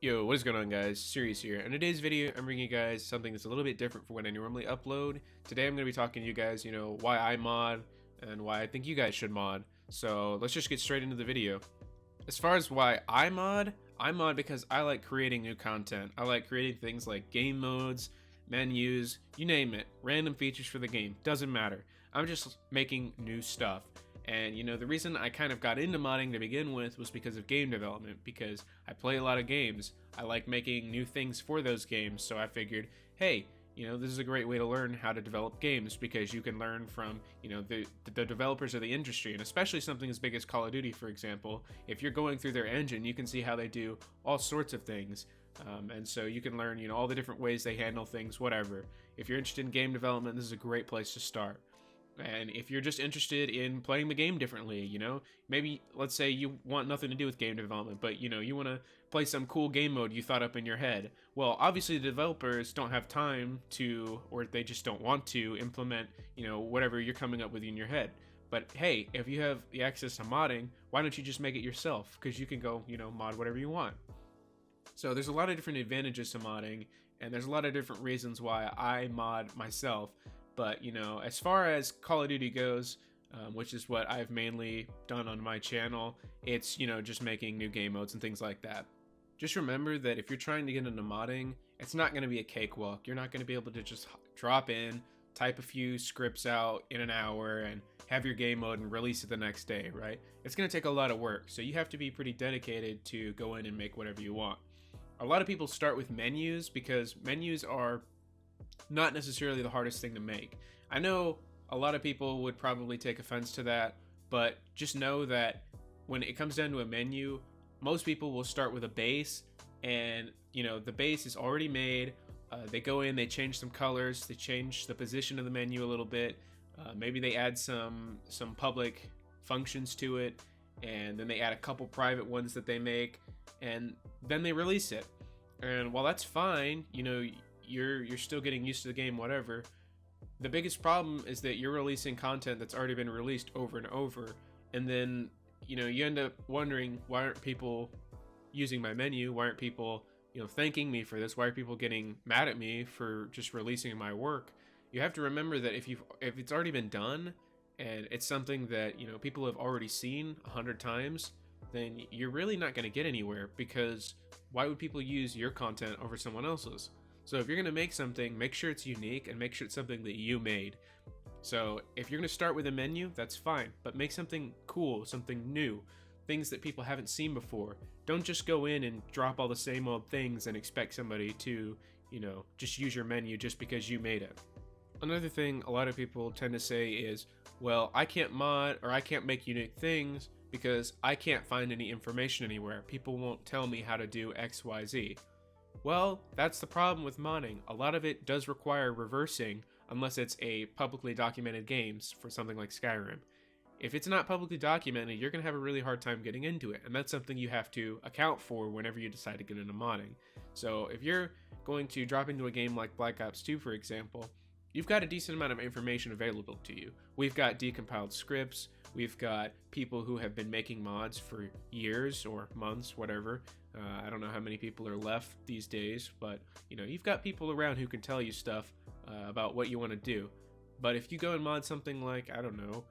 Yo, what is going on, guys? Sirius here. In today's video, I'm bringing you guys something that's a little bit different from what I normally upload. Today I'm going to be talking to you guys, why I mod and why I think you guys should mod. So let's just get straight into the video. As far as why I mod because I like creating new content. I like creating things like game modes, menus, you name it, random features for the game, doesn't matter. I'm just making new stuff. And the reason I kind of got into modding to begin with was because of game development, because I play a lot of games. I like making new things for those games, so I figured, hey, this is a great way to learn how to develop games because you can learn from, the developers of the industry, and especially something as big as Call of Duty, for example. If you're going through their engine, you can see how they do all sorts of things. And so you can learn, all the different ways they handle things, whatever. If you're interested in game development, this is a great place to start. And if you're just interested in playing the game differently, maybe let's say you want nothing to do with game development, but you want to play some cool game mode you thought up in your head. Well, obviously the developers don't have time to, or they just don't want to implement, whatever you're coming up with in your head. But hey, if you have the access to modding, why don't you just make it yourself? Because you can go, mod whatever you want. So there's a lot of different advantages to modding, and there's a lot of different reasons why I mod myself. But, as far as Call of Duty goes, which is what I've mainly done on my channel, it's, just making new game modes and things like that. Just remember that if you're trying to get into modding, it's not going to be a cakewalk. You're not going to be able to just drop in, type a few scripts out in an hour, and have your game mode and release it the next day, right? It's going to take a lot of work, so you have to be pretty dedicated to go in and make whatever you want. A lot of people start with menus because menus are not necessarily the hardest thing to make. I know a lot of people would probably take offense to that, but just know that when it comes down to a menu, most people will start with a base, and the base is already made. They go in, they change some colors, they change the position of the menu a little bit. Maybe they add some public functions to it, and then they add a couple private ones that they make, and then they release it. And while that's fine, you're still getting used to the game, whatever. The biggest problem is that you're releasing content that's already been released over and over, and then you end up wondering, why aren't people using my menu? Why aren't people thanking me for this? Why are people getting mad at me for just releasing my work? You have to remember that if it's already been done and it's something that people have already seen 100 times, then you're really not going to get anywhere, because why would people use your content over someone else's? So if you're going to make something, make sure it's unique and make sure it's something that you made. So if you're going to start with a menu, that's fine, but make something cool, something new, things that people haven't seen before. Don't just go in and drop all the same old things and expect somebody to, just use your menu just because you made it. Another thing a lot of people tend to say is, well, I can't mod or I can't make unique things because I can't find any information anywhere. People won't tell me how to do X, Y, Z. Well, that's the problem with modding. A lot of it does require reversing unless it's a publicly documented game for something like Skyrim. If it's not publicly documented, you're going to have a really hard time getting into it, and that's something you have to account for whenever you decide to get into modding. So if you're going to drop into a game like Black Ops 2, for example, you've got a decent amount of information available to you. We've got decompiled scripts, we've got people who have been making mods for years or months, whatever. I don't know how many people are left these days, but you've got people around who can tell you stuff about what you want to do. But if you go and mod something like, I don't know,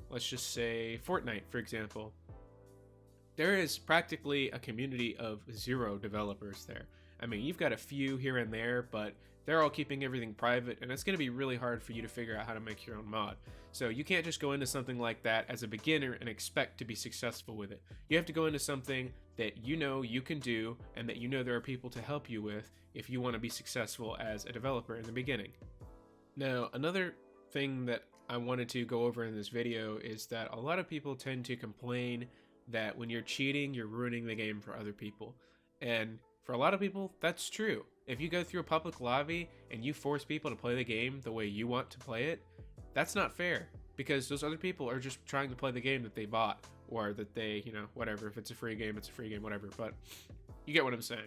let's just say Fortnite, for example, there is practically a community of 0 developers there. I mean, you've got a few here and there, but they're all keeping everything private, and it's going to be really hard for you to figure out how to make your own mod. So you can't just go into something like that as a beginner and expect to be successful with it. You have to go into something that you can do, and that there are people to help you with if you want to be successful as a developer in the beginning. Now, another thing that I wanted to go over in this video is that a lot of people tend to complain that when you're cheating, you're ruining the game for other people. And for a lot of people, that's true. If you go through a public lobby and you force people to play the game the way you want to play it, that's not fair, because those other people are just trying to play the game that they bought, or that they, whatever. If it's a free game, it's a free game, whatever. But you get what I'm saying.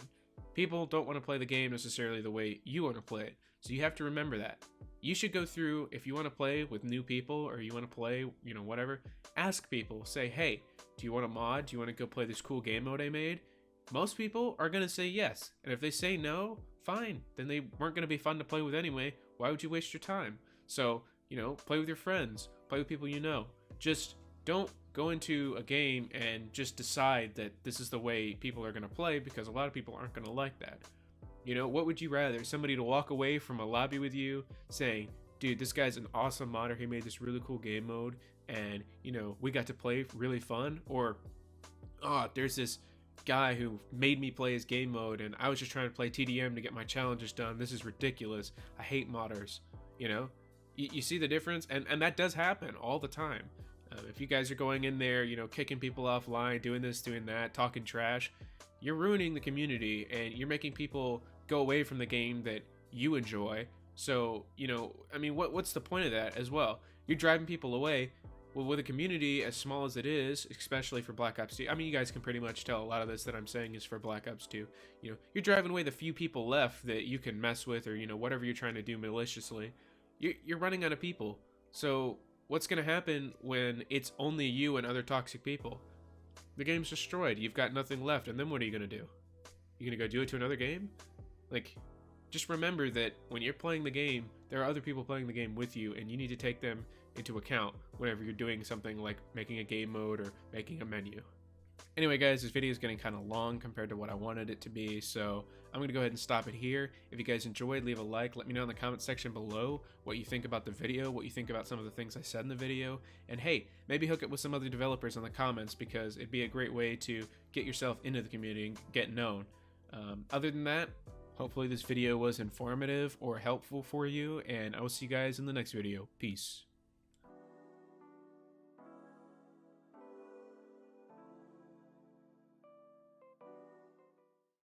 People don't want to play the game necessarily the way you want to play it. So you have to remember that. You should go through, if you want to play with new people, or you want to play, whatever, ask people. Say, hey, do you want to mod? Do you want to go play this cool game mode I made? most people are going to say yes. And if they say no, fine. Then they weren't going to be fun to play with anyway. Why would you waste your time? So, play with your friends, play with people you know. Just don't go into a game and just decide that this is the way people are going to play, because a lot of people aren't going to like that. What would you rather? Somebody to walk away from a lobby with you saying, dude, this guy's an awesome modder, he made this really cool game mode, and we got to play really fun? Or, oh, there's this guy who made me play his game mode and I was just trying to play TDM to get my challenges done. This is ridiculous. I hate modders. You see the difference? And that does happen all the time. If you guys are going in there, kicking people offline, doing this, doing that, talking trash, you're ruining the community and you're making people go away from the game that you enjoy. So, what's the point of that as well? You're driving people away. Well, with a community as small as it is, especially for Black Ops 2, you guys can pretty much tell a lot of this that I'm saying is for Black Ops 2. You're driving away the few people left that you can mess with, or, whatever you're trying to do maliciously. You're running out of people. So what's going to happen when it's only you and other toxic people? The game's destroyed. You've got nothing left. And then what are you going to do? You going to go do it to another game? Just remember that when you're playing the game, there are other people playing the game with you, and you need to take them into account whenever you're doing something like making a game mode or making a menu. Anyway, guys, this video is getting kind of long compared to what I wanted it to be, so I'm going to go ahead and stop it here. If you guys enjoyed, leave a like. Let me know in the comment section below what you think about the video, what you think about some of the things I said in the video, and hey, maybe hook it with some other developers in the comments, because it'd be a great way to get yourself into the community and get known. Other than that, hopefully this video was informative or helpful for you, and I will see you guys in the next video. Peace.